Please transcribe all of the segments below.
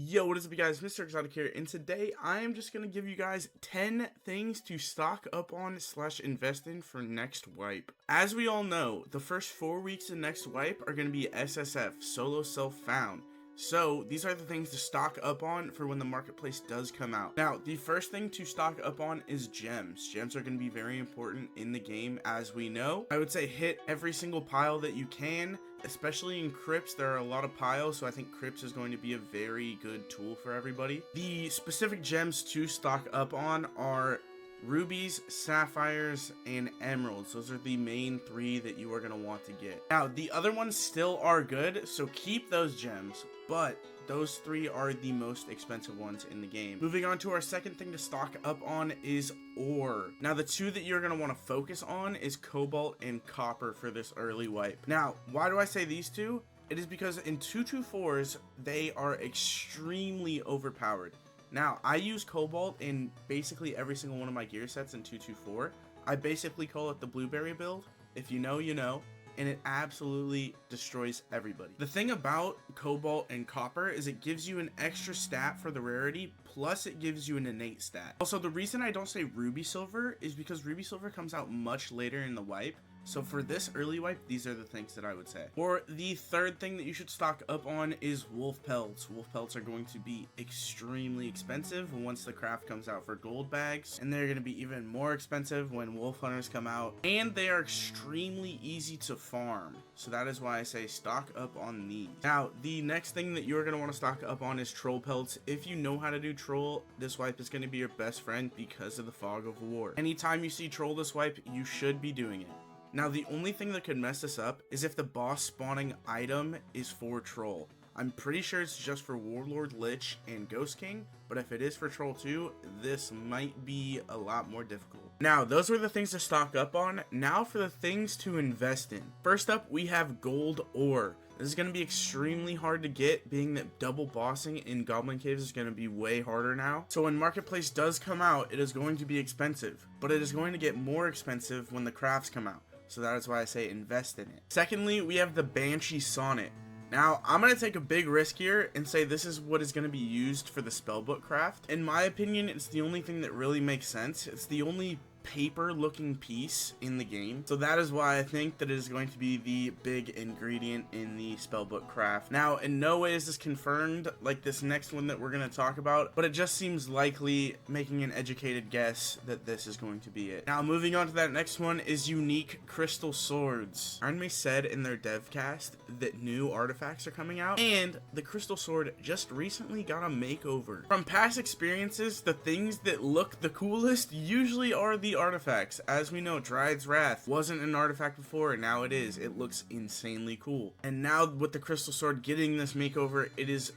Yo, what is up, you guys? Mr.Exotic here, and today I am just going to give you guys 10 things to stock up on / invest in for next wipe. As we all know, the first 4 weeks of next wipe are going to be SSF, Solo Self Found. So, these are the things to stock up on for when the marketplace does come out. Now, the first thing to stock up on is gems. Gems are going to be very important in the game, as we know. I would say hit every single pile that you can, especially in crypts. There are a lot of piles, so I think crypts is going to be a very good tool for everybody. The specific gems to stock up on are rubies, sapphires, and emeralds. Those are the main 3 that you are going to want to get. Now, the other ones still are good, so keep those gems, but those 3 are the most expensive ones in the game. Moving on to our second thing to stock up on is ore. Now, the 2 that you're going to want to focus on is cobalt and copper for this early wipe. Now, why do I say these 2? It is because in 224s, they are extremely overpowered. Now, I use cobalt in basically every single one of my gear sets in 224. I basically call it the blueberry build. If you know, you know. And it absolutely destroys everybody. The thing about cobalt and copper is it gives you an extra stat for the rarity, plus it gives you an innate stat. Also, the reason I don't say ruby silver is because ruby silver comes out much later in the wipe. So for this early wipe, these are the things that I would say. For the third thing that you should stock up on is wolf pelts. Wolf pelts are going to be extremely expensive once the craft comes out for gold bags, and they're going to be even more expensive when wolf hunters come out, and they are extremely easy to farm. So that is why I say stock up on these. Now, the next thing that you're going to want to stock up on is troll pelts. If you know how to do troll, this wipe is going to be your best friend because of the fog of war. Anytime you see troll this wipe, you should be doing it. Now, the only thing that could mess this up is if the boss spawning item is for troll. I'm pretty sure it's just for Warlord, Lich, and Ghost King, but if it is for troll too, this might be a lot more difficult. Now, those were the things to stock up on. Now for the things to invest in. First up, we have gold ore. This is going to be extremely hard to get, being that double bossing in Goblin Caves is going to be way harder now. So when Marketplace does come out, it is going to be expensive, but it is going to get more expensive when the crafts come out. So that is why I say invest in it. Secondly, we have the Banshee Sonnet. Now, I'm going to take a big risk here and say this is what is going to be used for the spellbook craft. In my opinion, it's the only thing that really makes sense. It's the only paper looking piece in the game, so that is why I think that it is going to be the big ingredient in the spellbook craft. Now, in no way is this confirmed like this next one that we're going to talk about, but it just seems likely, making an educated guess, that this is going to be it. Now, moving on to that next one is unique crystal swords. Ironmay said in their devcast that new artifacts are coming out, and the crystal sword just recently got a makeover. From past experiences, the things that look the coolest usually are the artifacts. As we know, Dryad's Wrath wasn't an artifact before, and now it is. It looks insanely cool. And now with the crystal sword getting this makeover, it is,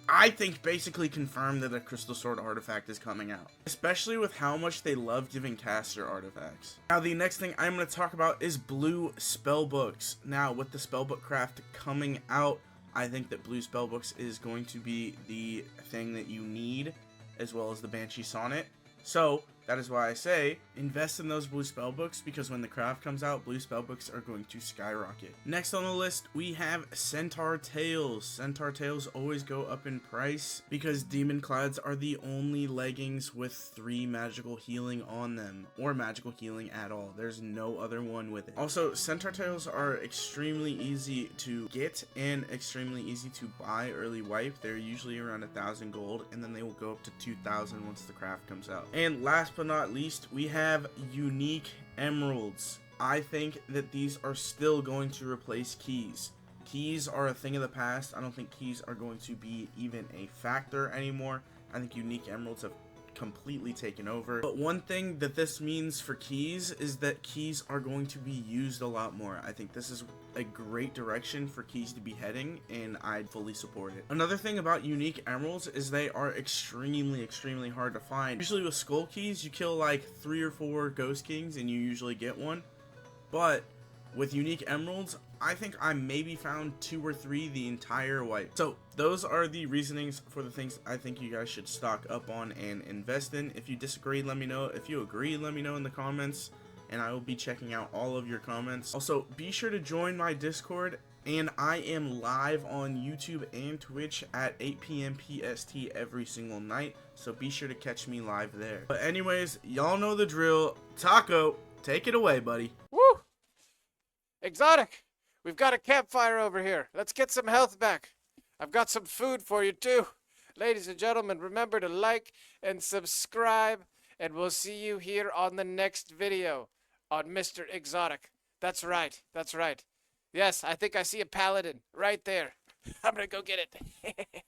I think, basically confirmed that a crystal sword artifact is coming out, especially with how much they love giving caster artifacts. Now, the next thing I'm going to talk about is blue spellbooks. Now, with the spellbook craft coming out, I think that blue spellbooks is going to be the thing that you need, as well as the Banshee Sonnet. So that is why I say invest in those blue spellbooks, because when the craft comes out, blue spellbooks are going to skyrocket. Next on the list, we have Centaur Tails. Centaur Tails always go up in price because Demon Clads are the only leggings with 3 magical healing on them, or magical healing at all. There's no other one with it. Also, Centaur Tails are extremely easy to get and extremely easy to buy early wipe. They're usually around 1,000 gold, and then they will go up to 2,000 once the craft comes out. And last but not least, we have unique emeralds. I think that these are still going to replace keys. Keys are a thing of the past. I don't think keys are going to be even a factor anymore. I think unique emeralds have completely taken over. But one thing that this means for keys is that keys are going to be used a lot more. I think this is a great direction for keys to be heading, and I fully support it. Another thing about unique emeralds is they are extremely hard to find. Usually with skull keys, you kill like 3 or 4 ghost kings and you usually get one, but with unique emeralds, I think I maybe found 2 or 3 the entire wipe. So those are the reasonings for the things I think you guys should stock up on and invest in. If you disagree, let me know. If you agree, let me know in the comments, and I will be checking out all of your comments. Also, be sure to join my Discord And I am live on YouTube and Twitch at 8 p.m. PST every single night, so be sure to catch me live there. But anyways, y'all know the drill. Taco, take it away, buddy. Woo! Exotic, we've got a campfire over here. Let's get some health back. I've got some food for you too. Ladies and gentlemen, remember to like and subscribe, and we'll see you here on the next video on Mr. Exotic. That's right, that's right. Yes, I think I see a paladin right there. I'm gonna go get it.